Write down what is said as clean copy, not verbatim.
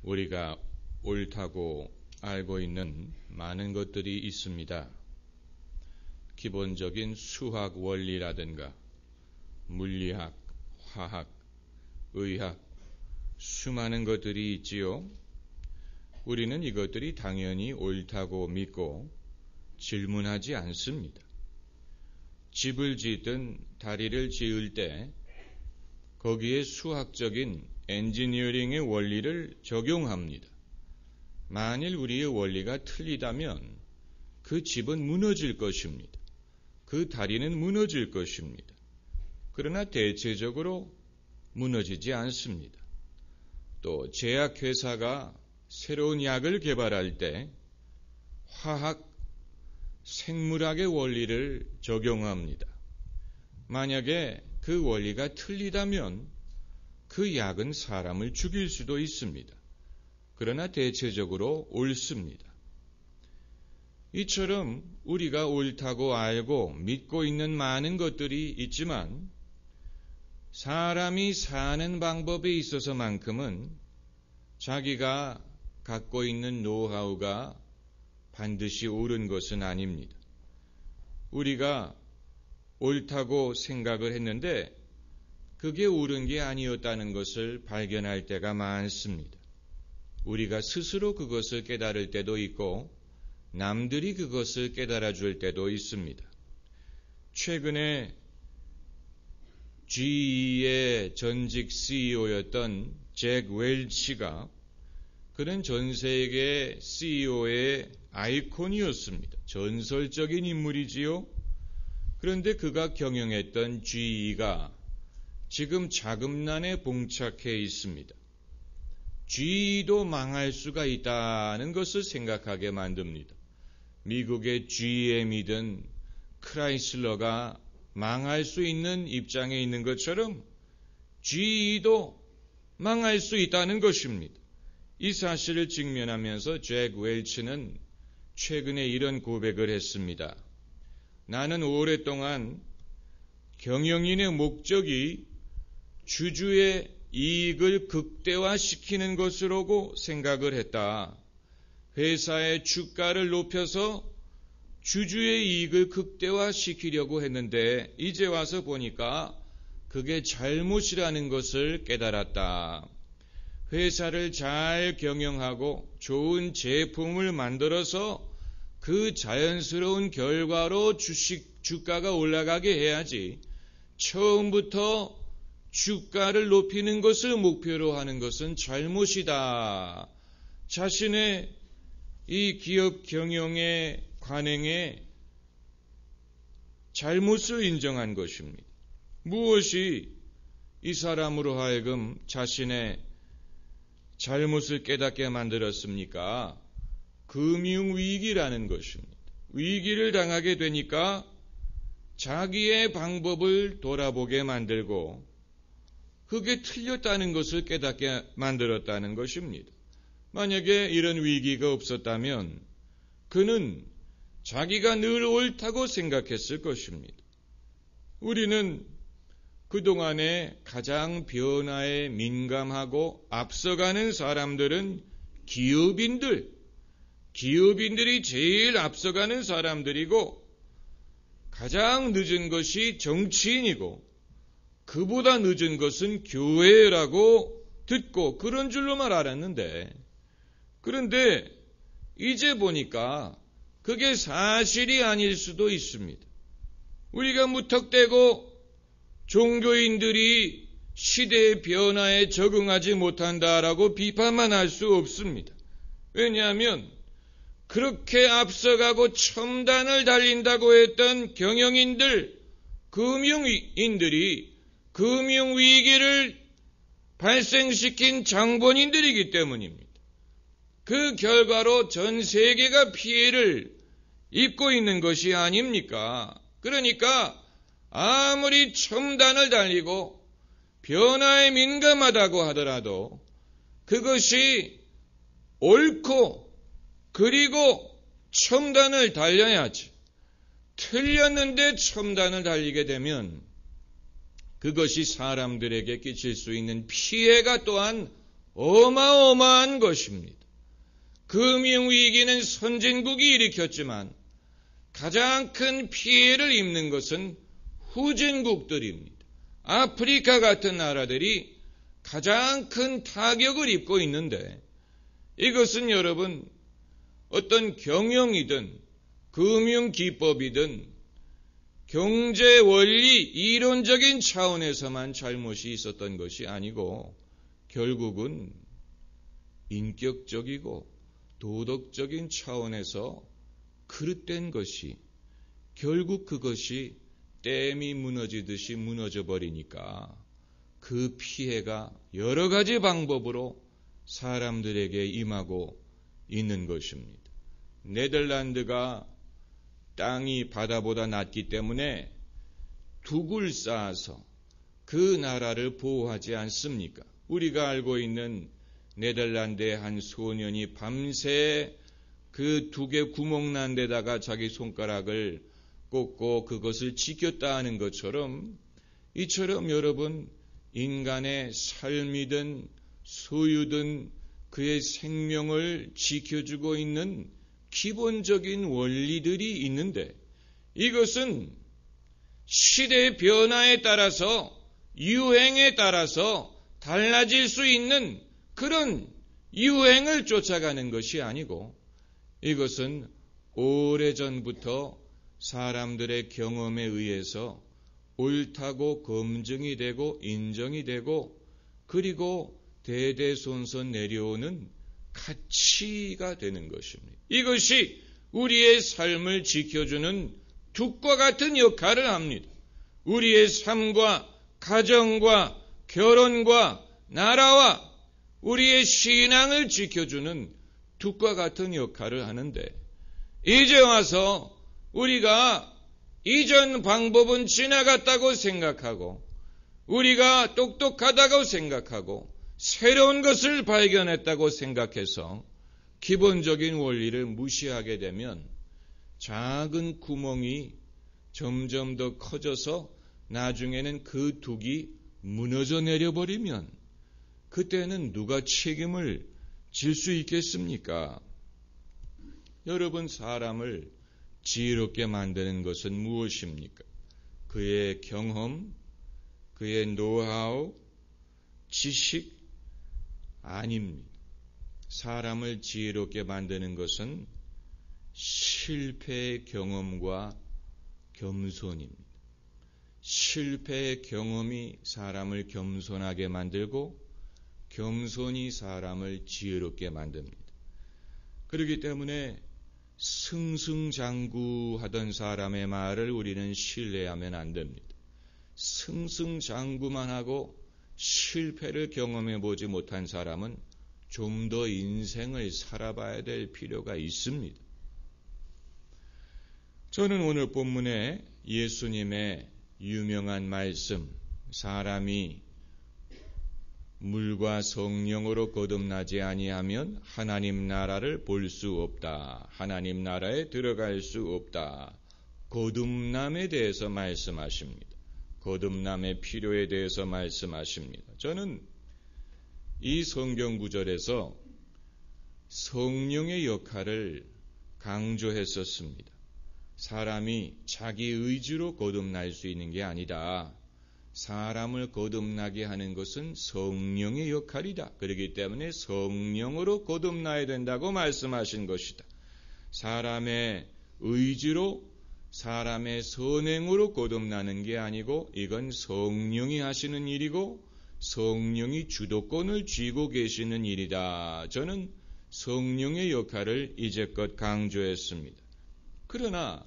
우리가 옳다고 알고 있는 많은 것들이 있습니다. 기본적인 수학 원리라든가 물리학, 화학, 의학, 수많은 것들이 있지요. 우리는 이것들이 당연히 옳다고 믿고 질문하지 않습니다. 집을 짓든 다리를 지을 때 거기에 수학적인 엔지니어링의 원리를 적용합니다. 만일 우리의 원리가 틀리다면 그 집은 무너질 것입니다. 그 다리는 무너질 것입니다. 그러나 대체적으로 무너지지 않습니다. 또 제약회사가 새로운 약을 개발할 때 화학, 생물학의 원리를 적용합니다. 만약에 그 원리가 틀리다면 그 약은 사람을 죽일 수도 있습니다. 그러나 대체적으로 옳습니다. 이처럼 우리가 옳다고 알고 믿고 있는 많은 것들이 있지만 사람이 사는 방법에 있어서만큼은 자기가 갖고 있는 노하우가 반드시 옳은 것은 아닙니다. 우리가 옳다고 생각을 했는데 그게 옳은 게 아니었다는 것을 발견할 때가 많습니다. 우리가 스스로 그것을 깨달을 때도 있고 남들이 그것을 깨달아 줄 때도 있습니다. 최근에 GE의 전직 CEO였던 잭 웰치가 그는 전 세계 CEO의 아이콘이었습니다. 전설적인 인물이지요. 그런데 그가 경영했던 GE가 지금 자금난에 봉착해 있습니다. GE도 망할 수가 있다는 것을 생각하게 만듭니다. 미국의 GM이든 크라이슬러가 망할 수 있는 입장에 있는 것처럼 GE도 망할 수 있다는 것입니다. 이 사실을 직면하면서 잭 웰치는 최근에 이런 고백을 했습니다. 나는 오랫동안 경영인의 목적이 주주의 이익을 극대화시키는 것으로고 생각을 했다. 회사의 주가를 높여서 주주의 이익을 극대화시키려고 했는데 이제 와서 보니까 그게 잘못이라는 것을 깨달았다. 회사를 잘 경영하고 좋은 제품을 만들어서 그 자연스러운 결과로 주가가 올라가게 해야지 처음부터 주가를 높이는 것을 목표로 하는 것은 잘못이다. 자신의 이 기업 경영의 관행에 잘못을 인정한 것입니다. 무엇이 이 사람으로 하여금 자신의 잘못을 깨닫게 만들었습니까? 금융위기라는 것입니다. 위기를 당하게 되니까 자기의 방법을 돌아보게 만들고 그게 틀렸다는 것을 깨닫게 만들었다는 것입니다. 만약에 이런 위기가 없었다면 그는 자기가 늘 옳다고 생각했을 것입니다. 우리는 그동안에 가장 변화에 민감하고 앞서가는 사람들은 기업인들이 제일 앞서가는 사람들이고 가장 늦은 것이 정치인이고 그보다 늦은 것은 교회라고 듣고 그런 줄로만 알았는데 그런데 이제 보니까 그게 사실이 아닐 수도 있습니다. 우리가 무턱대고 종교인들이 시대의 변화에 적응하지 못한다라고 비판만 할 수 없습니다. 왜냐하면 그렇게 앞서가고 첨단을 달린다고 했던 경영인들, 금융인들이 금융위기를 발생시킨 장본인들이기 때문입니다. 그 결과로 전 세계가 피해를 입고 있는 것이 아닙니까? 그러니까 아무리 첨단을 달리고 변화에 민감하다고 하더라도 그것이 옳고 그리고 첨단을 달려야지. 틀렸는데 첨단을 달리게 되면 그것이 사람들에게 끼칠 수 있는 피해가 또한 어마어마한 것입니다. 금융위기는 선진국이 일으켰지만 가장 큰 피해를 입는 것은 후진국들입니다. 아프리카 같은 나라들이 가장 큰 타격을 입고 있는데, 이것은 여러분 어떤 경영이든 금융기법이든 경제 원리 이론적인 차원에서만 잘못이 있었던 것이 아니고 결국은 인격적이고 도덕적인 차원에서 그릇된 것이, 결국 그것이 댐이 무너지듯이 무너져 버리니까 그 피해가 여러 가지 방법으로 사람들에게 임하고 있는 것입니다. 네덜란드가 땅이 바다보다 낮기 때문에 둑을 쌓아서 그 나라를 보호하지 않습니까? 우리가 알고 있는 네덜란드의 한 소년이 밤새 그 둑에 구멍 난 데다가 자기 손가락을 꽂고 그것을 지켰다 하는 것처럼, 이처럼 여러분 인간의 삶이든 소유든 그의 생명을 지켜주고 있는 기본적인 원리들이 있는데, 이것은 시대의 변화에 따라서 유행에 따라서 달라질 수 있는 그런 유행을 쫓아가는 것이 아니고, 이것은 오래전부터 사람들의 경험에 의해서 옳다고 검증이 되고 인정이 되고, 그리고 대대손손 내려오는 가치가 되는 것입니다. 이것이 우리의 삶을 지켜주는 둑과 같은 역할을 합니다. 우리의 삶과 가정과 결혼과 나라와 우리의 신앙을 지켜주는 둑과 같은 역할을 하는데, 이제 와서 우리가 이전 방법은 지나갔다고 생각하고 우리가 똑똑하다고 생각하고 새로운 것을 발견했다고 생각해서 기본적인 원리를 무시하게 되면 작은 구멍이 점점 더 커져서 나중에는 그 둑이 무너져 내려버리면 그때는 누가 책임을 질 수 있겠습니까? 여러분, 사람을 지혜롭게 만드는 것은 무엇입니까? 그의 경험, 그의 노하우, 지식 아닙니다. 사람을 지혜롭게 만드는 것은 실패의 경험과 겸손입니다. 실패의 경험이 사람을 겸손하게 만들고 겸손이 사람을 지혜롭게 만듭니다. 그렇기 때문에 승승장구하던 사람의 말을 우리는 신뢰하면 안 됩니다. 승승장구만 하고 실패를 경험해 보지 못한 사람은 좀 더 인생을 살아봐야 될 필요가 있습니다. 저는 오늘 본문에 예수님의 유명한 말씀, 사람이 물과 성령으로 거듭나지 아니하면 하나님 나라를 볼 수 없다. 하나님 나라에 들어갈 수 없다. 거듭남에 대해서 말씀하십니다. 거듭남의 필요에 대해서 말씀하십니다. 저는 이 성경 구절에서 성령의 역할을 강조했었습니다. 사람이 자기 의지로 거듭날 수 있는 게 아니다. 사람을 거듭나게 하는 것은 성령의 역할이다. 그렇기 때문에 성령으로 거듭나야 된다고 말씀하신 것이다. 사람의 의지로, 사람의 선행으로 거듭나는 게 아니고 이건 성령이 하시는 일이고 성령이 주도권을 쥐고 계시는 일이다. 저는 성령의 역할을 이제껏 강조했습니다. 그러나